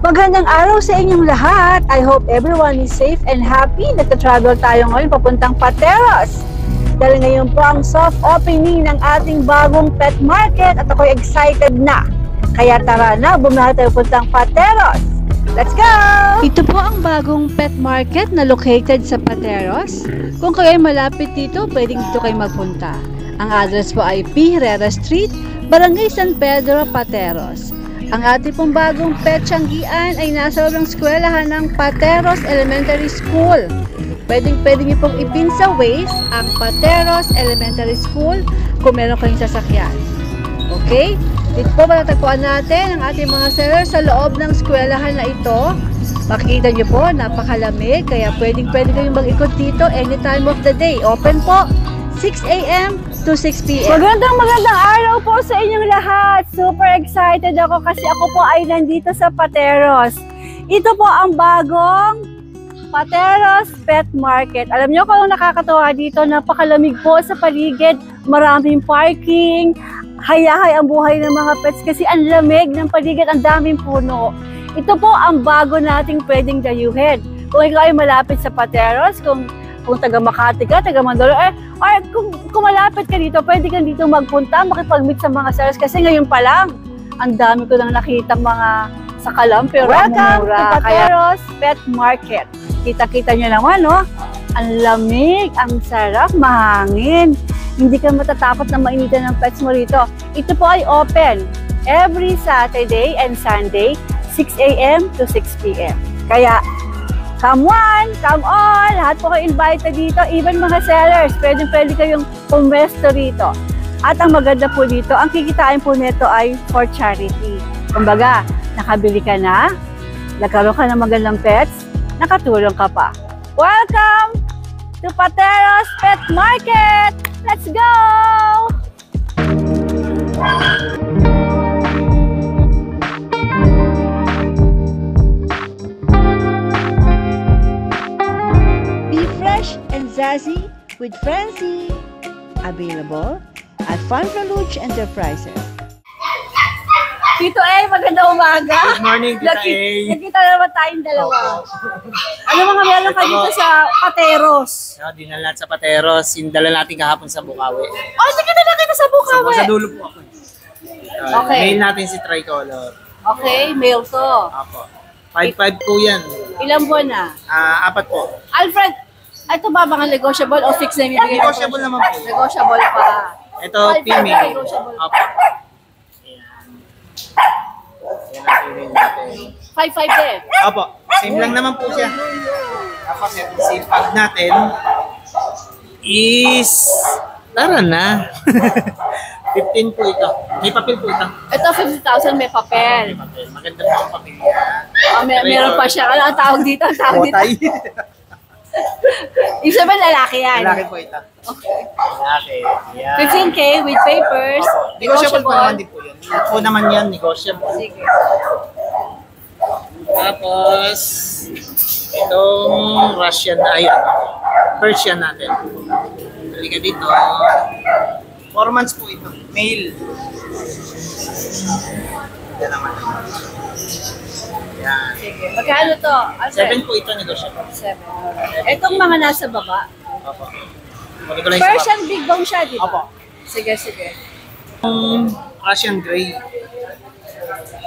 Magandang araw sa inyong lahat. I hope everyone is safe and happy. Nagta-travel tayo ngayon papuntang Pateros. Dahil ngayon po ang soft opening ng ating bagong pet market at ako'y excited na. Kaya tara na, bumiyahe tayo papuntang Pateros. Let's go! Ito po ang bagong pet market na located sa Pateros. Kung kayo ay malapit dito, pwedeng dito kayo magpunta. Ang address po ay P. Herrera Street, Barangay San Pedro, Pateros. Ang ating pong bagong pet tiyanggian ay nasa loob ng eskwelahan ng Pateros Elementary School. Pwede niyo pong ipin sa Waze ang Pateros Elementary School kung meron kayong sasakyan. Okay? Dito po matatagpuan natin ang ating mga sellers sa loob ng eskwelahan na ito. Makikita niyo po, napakalamig, kaya pwede kayong mag-ikot dito any time of the day. Open po 6 a.m. to 6 p.m. Magandang araw po sa inyong lahat. Super excited ako kasi ako po ay nandito sa Pateros. Ito po ang bagong Pateros Pet Market. Alam niyo kung nakakatawa dito, napakalamig po sa paligid, maraming parking, hayahay ang buhay ng mga pets kasi ang lamig ng paligid, ang daming puno. Ito po ang bago nating pwedeng dayuhin. Kung ikaw ay malapit sa Pateros, kung taga Makati ka, taga Mandalo, or kung malapit ka dito, pwede kang dito magpunta, makipag-meet sa mga sellers kasi ngayon pa lang, ang dami ko nang nakita mga sakalam, pero welcome to Pateros Pet Market. Kita-kita nyo naman, no? Ang lamig, ang sarap, mahangin. Hindi ka matatakot na mainitan ng pets mo rito. Ito po ay open every Saturday and Sunday, 6 a.m. to 6 p.m. Kaya, come on, come on! Lahat po kayo invited dito, even mga sellers. Pwede kayong pumesto rito. At ang maganda po dito, ang kikitain po nito ay for charity. Kumbaga, nakabili ka na, nagkaroon ka ng magandang pets, nakatulong ka pa. Welcome to Pateros Pet Market! Let's go! And Zazzy with Francie. Available at Fun Luch Enterprises. Tito A, magandang umaga. Good morning, Tita A. Nakita naman tayong dalawa. Ano mga meron ka dito sa Pateros? Dinala natin sa Pateros. Dala natin kahapon sa Bukawi. Oh, sige na kita sa Bukawi. Sa dulo po ako. Okay. Mail natin si Tricolor. Okay, mail to. Apo. 5-5 po yan. Ilang buwan na? 4 po. Alfred, ito ba mga negotiable o fixed na ibibigay? Negotiable naman po. Negotiable pa. Ito, female. Apo. Ayan ang female natin. 5-5 din? Apo. Same lang naman po siya. Tapos, same pag natin is... Tara na. 15 po ito. May papel po ito. Ito, 50,000 may papel. May papel. Maganda po ang papel niya. Meron pa siya. Ano ang tawag dito? Ang tawag dito. Ibig sabihin, lalaki yan. Lalaki po ito. Okay. Lalaki. Yan. 15K with papers. Negotiable po naman din po yun. Po naman yan, negotiable. Sige. Tapos, itong Russian, Persian natin. Halika dito. 4 months po ito. Male. Yan naman. Yan. Sige. Magkano to? 7 po ito, negotiable. 7. Itong mga nasa baba. Opo. Kunin ko lang yung Persian big bone siya, di ba? Opo. Sige, sige. Russian Grey.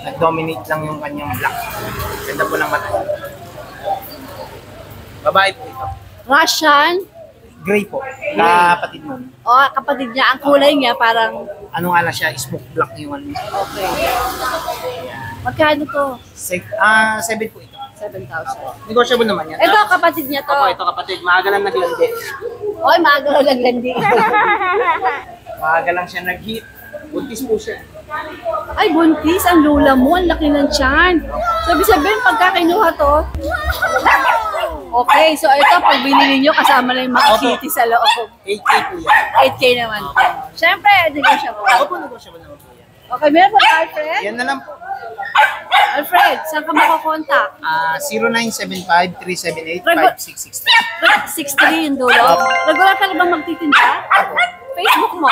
Nag-dominate lang yung kanyang black. Ganda po ng mata. Babae po ito. Russian? Grey po. Kapatid mo. O, kapatid niya. Ang kulay niya parang... Ano nga lang siya? Smoke black yung ano. Okay. Magkano to? 7 po ito. 7,000. Negotiable naman yan. Ito, kapatid niya to. Opo, ito kapatid. Maaga lang naglandi. Oy, maaga lang naglandi. Maaga lang siya nag-hit. Buntis po siya. Ay, buntis. Ang lula mo. Ang laki ng tiyan. Sabi-sabihin, pagka kinuha to. Okay, so ito, pag binili nyo, kasama na yung mga kitty sa loob. 8K po yan. 8K naman po. Siyempre, negotiable. Opo, negotiable naman po yan. Okay, meron po ba, Alfred? Yan na lang po. Alfred, saan ka makakontak? 0975-378-5663. 63 yung dulo. Regular ka na ba magtitinda? Facebook mo?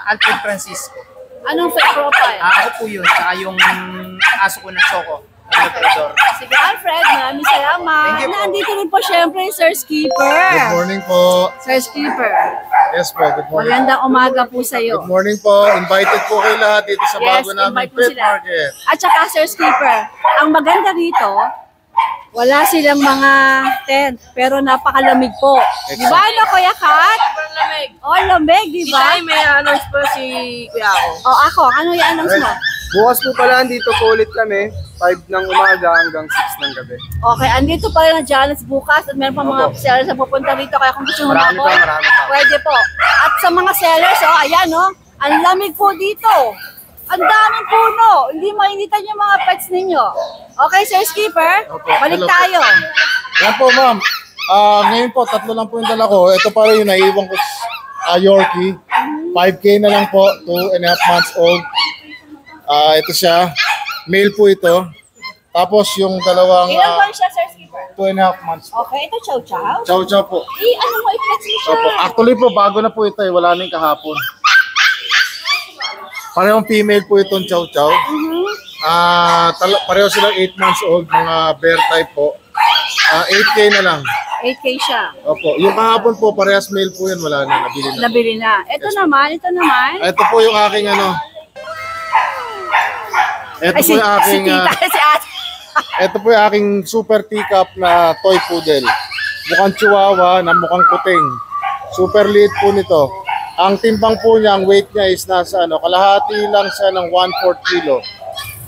Alfred Francisco. Anong fake profile? Ako po yun, saka yung aso ko na Choco. Labrador. Sige, Alfred, maraming salamat. Thank you po. Nandito rin po syempre, Sir Skipper. Good morning po. Sir Skipper, Yes po, good morning. magandang umaga po sa iyo. Good morning po. Invited po kayo lahat dito sa Yes, bago namin invite mo pet sila. market. At saka, Sir Skipper, ang maganda rito, wala silang mga tent, pero napakalamig po. Di ba, ano, Kuya Kat? Lamig. Oh, lamig, di ba? May announce po si Kuya ako. Oh, ako, ano yung announce mo? Bukas po pala, dito po ulit kami. 5 ng umaga hanggang 6 ng gabi. Okay, andito pa rin ang Janice bukas at meron pa mga Opo. sellers na pupunta rito, kaya kung gusto mo Marami ako, pa, marami pa. pwede po. At sa mga sellers, oh, ayan, oh, ang lamig po dito. Ang daming puno. Hindi mainitan yung mga pets ninyo. Okay, Sir Skipper, Opo, balik hello po. tayo. Yan po ma'am. Ngayon po, 3 lang po yung dala ko. Ito pa rin yung naiiwan ko Yorkie. 5K na lang po, 2.5 months old. Ito siya. Male po ito. Tapos yung dalawang Ilan buwan siya, Sir Skipper? 2.5 months po. Okay, ito chow chow. Chow chow po. Ano mo, i-flex mo siya. Opo. Actually po, bago na po ito eh. Wala na yung kahapon. Parehong female po itong chow chow. Pareho silang 8 months old, mga bear type po. 8K na lang. 8K siya. Opo. Yung kahapon po, parehas male po yan. Wala na, nabili na. Nabili na. Ito naman. Ito po yung aking ano. Ito Ay, po yung aking si tita, si ate. ito po yung aking super teacup na toy poodle. Mukhang chihuahua na mukhang kuting. Super liit po nito. Ang timbang po niya, ang weight niya is nasa ano, kalahati lang siya ng 1/4 kilo.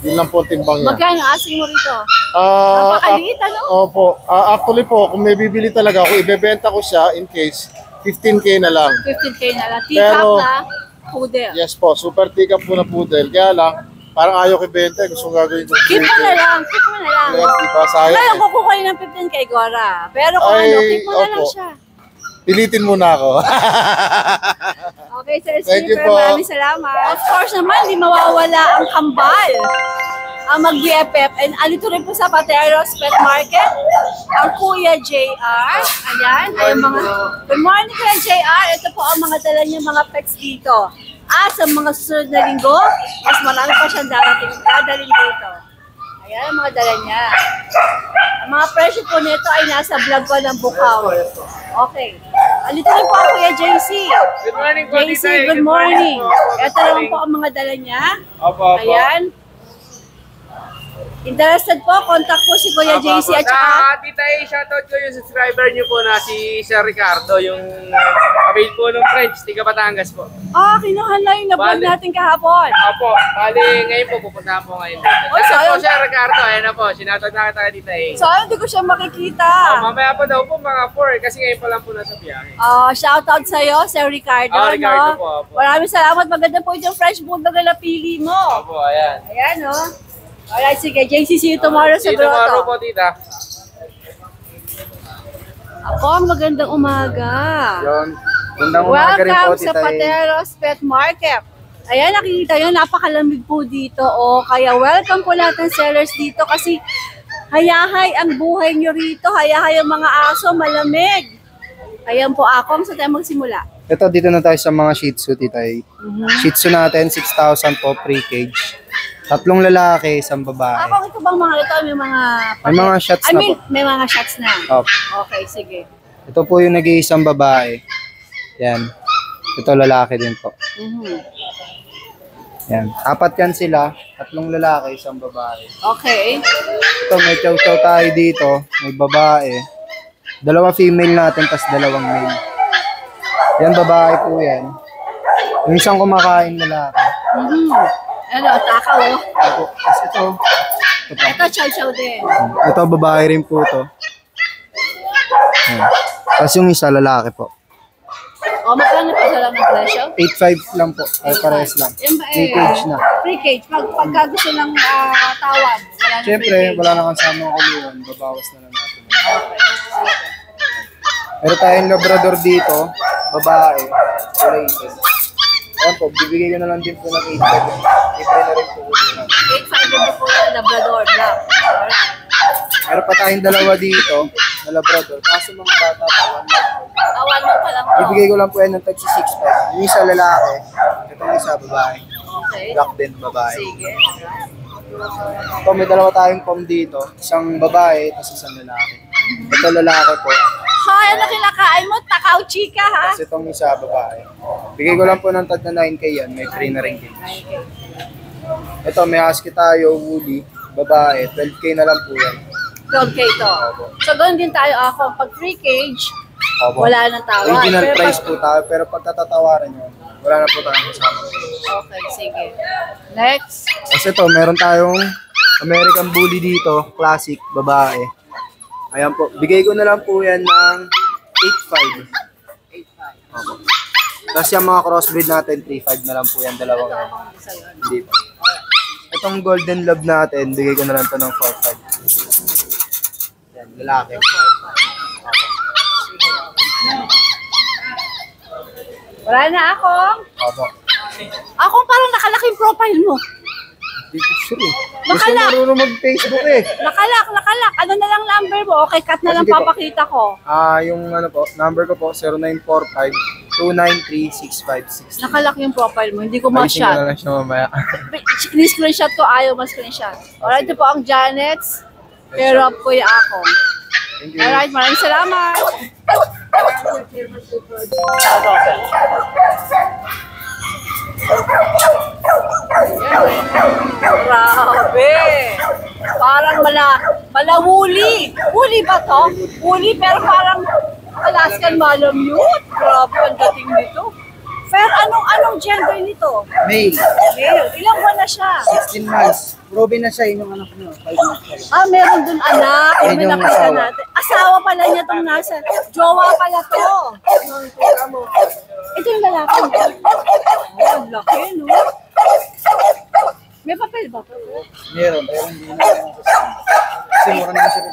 Yun lang po ang timbang niya. Magkano asking mo rito? Ah, Napakaliit, ano? Opo. Actually po, kung may bibili talaga ako, ibebenta ko siya in case 15K na lang. 15K na lang. Teacup Pero- na poodle. Yes po, super teacup po na poodle. Kaya lang, parang ayaw ko ibenta. Gusto ko gagawin ko. Keep mo na lang. Keep mo na lang. Yes, di ba? Sayang Ngayon, eh. kukuha ng 15K, Gora. Pero kung Ay, ano, keep mo na lang opo. siya. Pilitin muna ako. Okay, Sir Thank you Skipper, po. maraming salamat. Of course naman, di mawawala ang kambal. Ang mag-BFF. And alito rin po sa Pateros Pet Market, ang Kuya JR. Ayan, ay mga... Good morning, Kuya JR. Ito po ang mga dala niya mga pets dito. Sa mga susunod na linggo, mas marami pa siyang dadaling dito. Ayan ang mga dala niya. Ang mga presyo po nito ay nasa vlog ko ng Bukaw. Okay. Alito rin po ang Kuya JC. Good morning po, JC, good morning. Ito naman po ang mga dala niya. Opo, opo. Ayan. Interested po, contact po si Kuya JC at saka... Tita A, shoutout ko yung subscriber niyo po na si Sir Ricardo, yung kapatid po ng French, tiga Batangas po. Kinuha na yung na-vlog Bale. natin kahapon. Opo, bali ngayon po, pupuntahan po ngayon. Oy, Shoutout po sayang. Sir Ricardo, ayan na po, sinatag na kita Tita A. So, hindi ko siya makikita. Mamaya po daw po mga 4 kasi ngayon pa lang po nasa biyahe. Shoutout sa'yo, Sir Ricardo. Ricardo no? po, opo. Maraming salamat. Maganda po yung French Bulldog na napili mo. Opo, ayan. Ayan, no? Alright, sige. JC, see you tomorrow sa See you tomorrow grotto. po, tita. Ako, magandang umaga. Yun. Gandang umaga rin po, Welcome sa tita A. Pateros Pet Market. Ayan, nakikita nyo, napakalamig po dito. Kaya welcome po lahat ng sellers dito kasi hayahay ang buhay nyo rito. Hayahay ang mga aso, malamig. Ayan po ako. Saan tayo magsimula? Ito, dito na tayo sa mga Shih Tzu, tita A. Shih Tzu natin, 6,000 po, pre-cage. 3 lalaki, 1 babae. Ako, ito bang mga ito? May mga... May mga shots I na mean, po. may mga shots na. Opo. Okay, sige. Ito po yung nag-iisang babae. Yan. Ito lalaki din po. Yan. 4 yan sila. 3 lalaki, 1 babae. Okay. Ito, may chow-chow tayo dito. May babae. 2 female natin, tas 2 male. Yan, babae po yan. Yung isang kumakain lalaki. Ano, takaw, oh. Tapos ito. Ito pa. Ito, chow-chow din. Ito, babae rin po to. Yan. Tapos yung isa, lalaki po. Magkano pa sa lang ng presyo? 8.5 lang po. Ay, parehas lang. Yan ba Free cage na. Free cage. Pagka gusto ng tawad, wala na Siyempre, free cage. wala na kang sama ng kulungan. Babawas na lang natin. Meron tayong Labrador dito. Babae. Related. Ayan po, bibigay ko na lang din po ng 8.5. 8.5 na rin po. 8.5 din po yung Labrador Black. Alright. Meron pa tayong 2 dito na Labrador. Kaso mga bata pa, 1 month old. Awan mo pa lang to. Bibigay ko lang po yan ng tag sa 6.5. Yung isa lalaki. Itong isa babae. Okay. Black din babae. Sige. Ito, may dalawa tayong pom dito. Isang babae, tapos isang lalaki. Ito lalaki po. Hoy, ano kinakain mo? Takaw chika, ha? Tapos itong isa babae. Bigay ko lang po ng tag na 9K yan. May free na rin cage. Ito, may husky tayo, woolly. Babae, 12K na lang po yan. 12K to. So, doon din tayo ako. Pag free cage, Opo. wala nang tawad. Original Pero price pag- po tayo, pero pagkatatawaran nyo, wala na po tayong kasama. Okay, sige. Next. Kasi ito, meron tayong American Bully dito, classic, babae. Ayan po, bigay ko na lang po yan ng 8.5. 8.5. Opo. Tapos yung mga crossbreed natin, 3.5 na lang po yan, dalawang yan. Hindi pa. Itong golden love natin, bigay ko na lang ito ng 4.5. Yan, lalaki. Wala na akong. Opo. Akong parang nakalaking profile mo. Hindi ko sure eh. Gusto Nakala- marunong mag-Facebook eh. Nakalak. Ano na lang number mo? Okay, cut na lang Sige po. papakita ko. Yung ano po, number ko po, 0945-293-6563. Nakalak yung profile mo. Hindi ko Alisin ko na ma-shot. lang siya mamaya. Ni-screenshot ko, ayaw ma-screenshot. Alright, ito po ang Janet's. Pero up ko yung akong. Thank you. Alright, maraming salamat. Grabe! Parang malawuli. Wuli ba to? Wuli pero parang Alaskan Malamute. Grabe ang dating nito. Pero anong gender nito? Male, Male. Ilang buwan na siya? 16 months. Proven na siya, yun yung anak niyo. 5 months pa lang. Meron dun anak. Yan Yung yung nakita asawa. natin. Asawa pala niya itong nasa. Jowa pala to. Ito yung lalaki. Ang laki, no? May papel ba? Meron, pero hindi na ako kasama. Kasi mura na siya rin.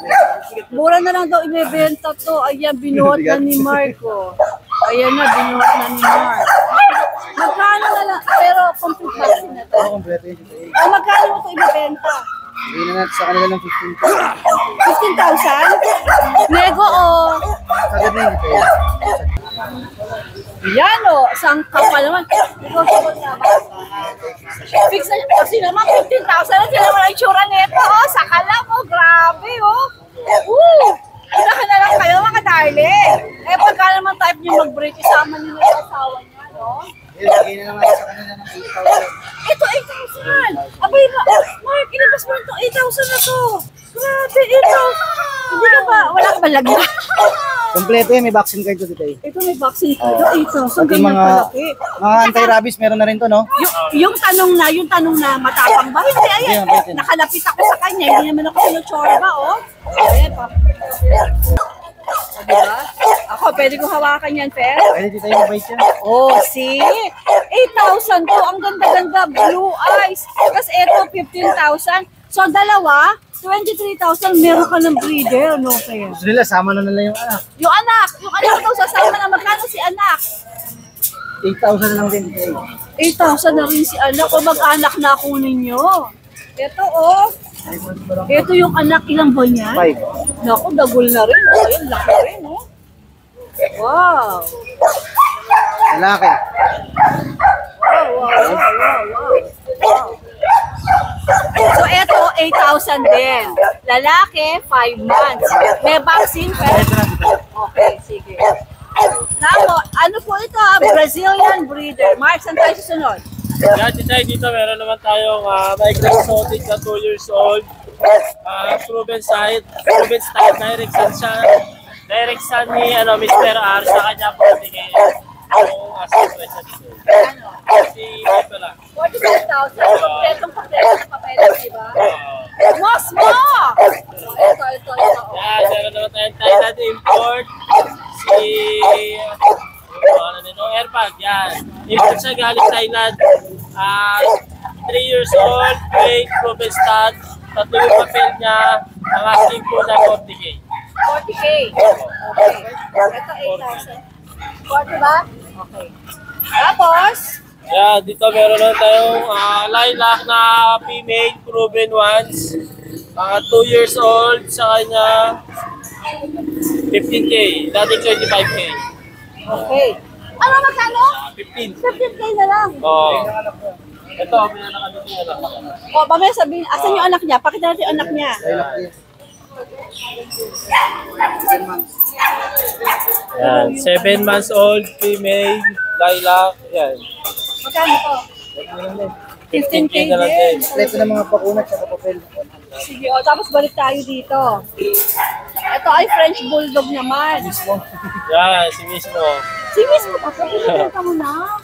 Mura na lang daw ibebenta to. Ayan, binuhat na ni Marco. Ayan na, binuhat na ni Mark. Magkano na lang? Pero complete vaccine na to. Oo, kompleto yun. Magkano mo ito ibebenta? Hindi na natin sa kanila ng 15K. 15,000? Nego o? Sagad na yun ito eh. Yan o, isang kapal naman. Ikaw sagot na ba? Fix na siya. Kasi naman 15,000 na sila naman ang tsura nito. Saka lang o, grabe o. Woo! Una ka na lang kayo mga darling. Pagka naman type niyo mag-break, isama niyo na yung asawa niya, no? Ilagay na naman sa kanila ng 8,000. Ito, 8,000! Abay, Mark, ilabas mo itong 8,000 na to. Grabe, ito. Hindi ka ba, wala ka ba lagyan? Kompleto yan, may vaccine card ko dito eh. Ito may vaccine ko. 8,000, Pati ganyan mga, kalaki. mga anti-rabies meron na rin to, no? Yung tanong na matapang ba? Hindi, ayan. Nakalapit ako sa kanya. Hindi naman ako sinutsorba, oh. Ayan, pa. Diba? Ako, pwede ko hawakan yan, Fer. Pwede dito yung bite yan. Oh, see? 8,000 to. Ang ganda-ganda. Blue eyes. Tapos ito, 15,000. So, dalawa, 23,000. Meron ka ng breeder, no, Fer? Gusto nila, sama na nila yung anak. Yung anak daw sasama na. Magkano si anak? 8,000 na lang din dito eh. 8,000 na rin si anak. O mag-anak na kunin nyo. Ito, oh. Ito yung anak. Ilang buwan yan? 5. Naku, dagol na rin. Oh, ayun, laki rin, oh. Wow. Lalaki. Wow. So, ito, 8,000 din. Lalaki, 5 months. May vaccine, pero? Okay, sige. Nako, ano po ito? Brazilian breeder. Mark, saan tayo susunod? Yan, dito meron naman tayong micro exotic na 2 years old. Proven style, direct son siya. Direct son ni Mr. R sa kanya po tingin. Yung asal ko isa dito. Ano? Si Pipe lang. 45,000. Kompletong na papeles, di ba? Mas mo! Ito. Yan, meron naman tayong Thailand import. Si Airpag, yan. Import siya galing Thailand. 3 years old, weight, proven stud. Tatlo yung papel niya. Ang asking po na 40K. 40K. Okay. Ito 8,000. 40 ba? Okay. Tapos, Yeah, dito meron lang tayong lilac na female, proven ones. Mga 2 years old, sa kanya 15K, dating 25K. okay. Ano magkano? 15. 15K na lang. Oh. Ito, pinanakad dito yung anak. O, mamaya sabihin, asan yung anak niya? Pakita natin yung anak niya. Yan, 7 months old, female, lilac, yan. Magkano to? 15K na lang din. Ito na mga bakuna at papel. Sige, o, tapos balik tayo dito. Ito ay French Bulldog naman. Yan, si mismo. Si Mismo, pinibenta mo na.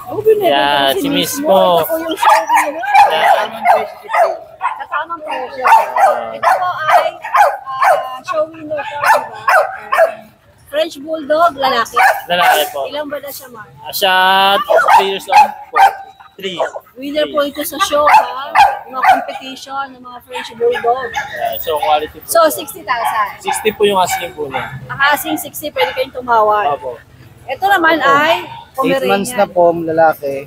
Oh, binibenta Yeah, si Mismo. Ito po yung show winner. Sa tamang presyo. Ito po ay show winner to, diba? French Bulldog, lalaki. Lalaki po. Ilang ba na siya, Mark? Siya, 3 years old po. 3. Winner po ito sa show, ha? Mga competition ng mga French Bulldog. So, quality po. So, siya. 60,000. 60 po yung asking po niya. Ang asing 60, pwede kayong tumawad. Opo. Ito naman ay 8 months na Pomeranian. po, lalaki.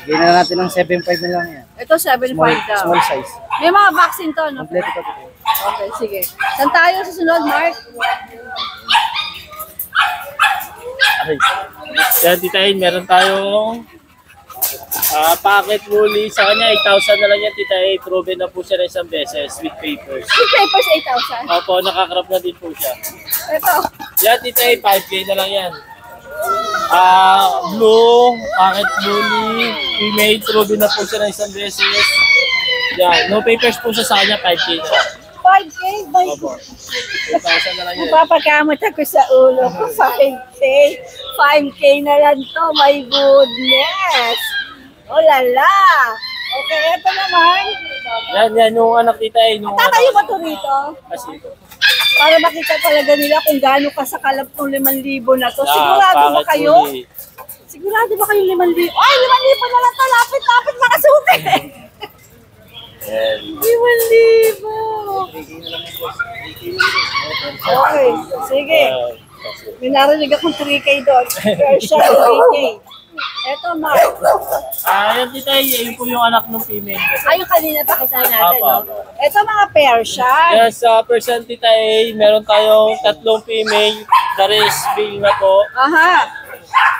Bigyan na natin ng 7.5 na lang yan. Ito 7.5 daw. Small size. May mga vaccine to, no? Kompleto pa po. Okay, sige. Saan tayo susunod, Mark? Okay. Yan, titahin, meron tayong packet woolly. Sa kanya, 8,000 na lang yan, titahin. Proven na po siya na isang beses with papers. Yung papers, 8,000. Opo, nakakrap na din po siya. Ito. Yan, titahin, 5K na lang yan. Blue, packet woolly, female, proven na po siya na isang beses. Yan, no papers po siya sa kanya, 5K na lang. 5K? By Opo. 8,000 na lang yan. Papakamot ako sa ulo ko. 5K. 5K na lang to. My goodness. Oh, lala. Okay, ito naman. Yan, yung anak titahin. Yung Tatayo ba ito rito? Kasi ito. Para makita talaga nila kung gaano kasakalap ng 5,000 na to. Yeah, Sigurado ba packet kayo? woolly. Sigurado ba kayo 5,000? Ay, 5,000 na lang to. Lapit-lapit makasuti. Yan. 5,000. Okay, sige. May narinig akong 3K doon. Persian, 3K. Eto, Mark. Yan titahin, yun po yung anak ng female. Ay, yung kanina pakita natin, Apa. no? Ito mga Persian. Yes, sa percent titahin, meron tayong 3 female. The rest being na po. Aha.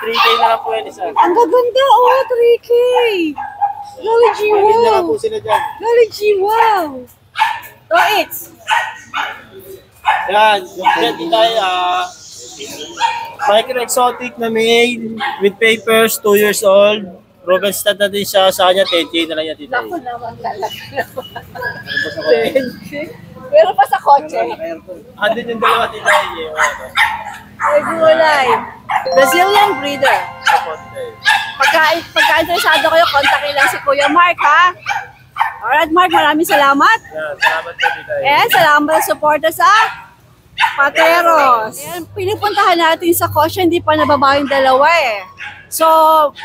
3K na lang po yan isa. Ang gaganda, oh, 3K. Golly G, wow. sila dyan. Golly G, wow. So, it's. Yan, yung titahin, micro exotic na male with papers, 2 years old. Proven stud na din siya, sa kanya 10K na lang yan titahin. Ako naman talaga. 10K. Pero pa sa kotse. Andun yung dalawa titahin. Ay, gulay. Brazilian breeder. Pagka interesado kayo, kontakin lang si Kuya Mark, ha? Alright, Mark, maraming salamat. Yan, salamat po titahin. And salamat sa suporta sa Pateros. Ayan, pinupuntahan natin sa kotse, hindi pa nababa yung dalawa eh. So,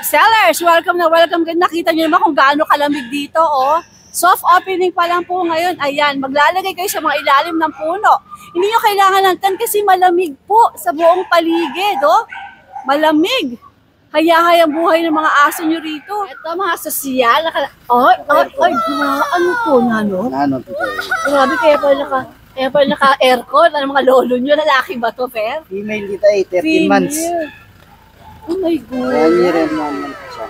sellers, welcome na welcome. Nakita nyo naman kung gaano kalamig dito, oh. Soft opening pa lang po ngayon. Ayan, maglalagay kayo sa mga ilalim ng puno. Hindi nyo kailangan ng tent kasi malamig po sa buong paligid, oh. Malamig. Hayahay ang buhay ng mga aso nyo rito. Ito, mga sosyal. Ay, ano po, Nano? Ano po? Grabe, kaya pala naka-aircon. Ano mga lolo nyo? Lalaki ba to, Fer? Female dito eh, 13 months. Oh my 1 God. year and 1 month po siya.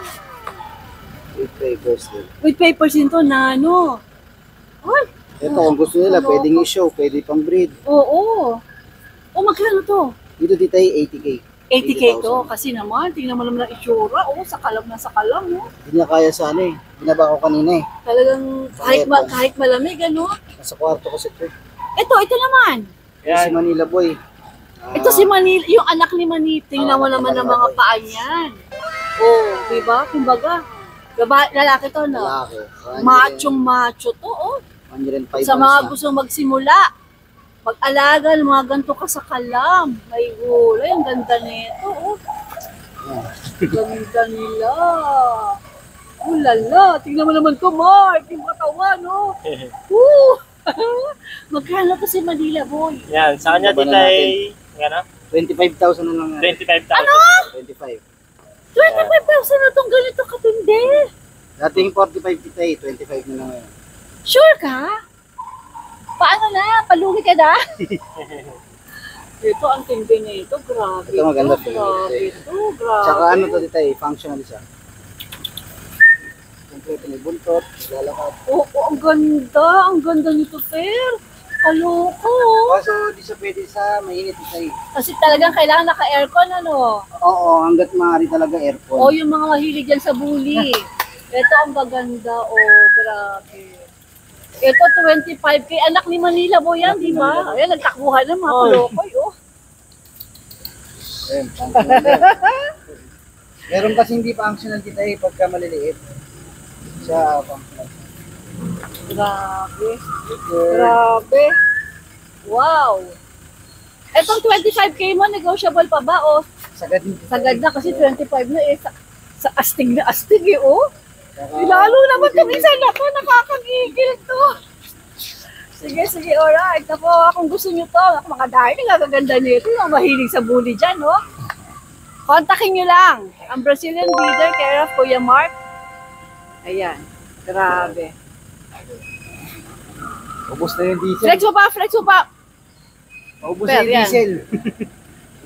With papers din. With papers din to, Nano. Ay, Ito, kung gusto nila, pwedeng i-show, pwede pang breed. oo. Oh, magkano to? Dito dito ay 80K. 80K to. Kasi naman, tingnan mo naman ang itsura. Oh, sakalam na sakalam, no? Hindi niya kaya sa ano eh. Binaba ko kanina eh. Talagang kahit malamig, ano? Nasa kwarto kasi ito. Ito naman. Si Manila Boy. Ito si Manila, yung anak ni Manila. Tingnan mo naman ang mga paa niyan. Oh, diba? Kumbaga, lalaki to, no? Lalaki. Machong-macho to, oh. 105 Sa mga gusto magsimula, mag-alaga ng mga ganito ka sa kalam. May gulay, ang ganda nito, oh. Ganda nila. Oh, lala. Tingnan mo naman to, Mark. Yung katawan, no? Woo! Magkano to si Manila Boy? Yan, sa kanya titahin, gano'n? 25,000 na lang. 25,000. Ano? 25. 25,000 na tong ganito katindi. Dating 45 kita eh, 25 na lang ngayon. Sure ka? Paano na? Palugi ka na? Ito, ang tindi nito. Grabe. Ito maganda to, to. grabe to. Grabe. Tsaka ano to dito eh, functional siya. kompleto, may buntot, lalakad. Oo, ang ganda. Ang ganda nito, Per. Kaloko. Kaso di siya pwede sa mainit isa eh. Kasi talagang kailangan naka-aircon, ano? Oo, hanggat maaari talaga aircon. O yung mga mahilig dyan sa bully. Ito ang gaganda. Oh, grabe. Ito, 25K. Anak ni Manila Boy yan, di ba? Ayan, nagtakbuhan ng mga kalokoy, oh. Ayun, meron kasi hindi functional kita eh pagka maliliit. Siya functional. Grabe. Grabe. Wow. Etong 25K mo, negotiable pa ba? O, Sagad. sagad na kasi 25 na eh. Sa astig na astig eh, oh. Lalo naman itong isa na to, nakakagigil to. Sige, sige, alright. Ako, kung gusto nyo to, mga dahil, nagaganda nito, yung mahilig sa bully dyan, no? Kontakin nyo lang. Ang Brazilian breeder, care of Kuya Mark. Ayan. Grabe. Ubus na yung diesel. Flex mo pa, flex mo pa. Ubus Per, na yung yan. diesel.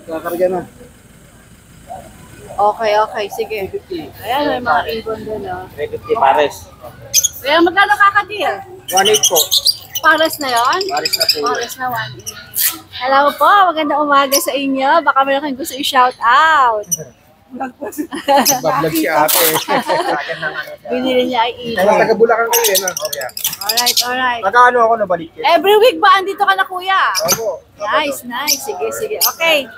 Kakarga na. Okay, okay, sige. Ayan, may mga ibon doon, no? 350 pares. Kaya magkano kakatil? 1.8 po. Pares na yon? Pares na po. Pares na 1. Hello po, magandang umaga sa inyo. Baka meron kayong gusto i-shout out. Bablog si ate. Binili niya ay ibon. Kaya taga Bulacan kayo eh, no? Alright, alright. Nakaano ako nabalik yun? Every week ba andito ka na, kuya? Opo. Nice, nice. Sige, sige. Okay.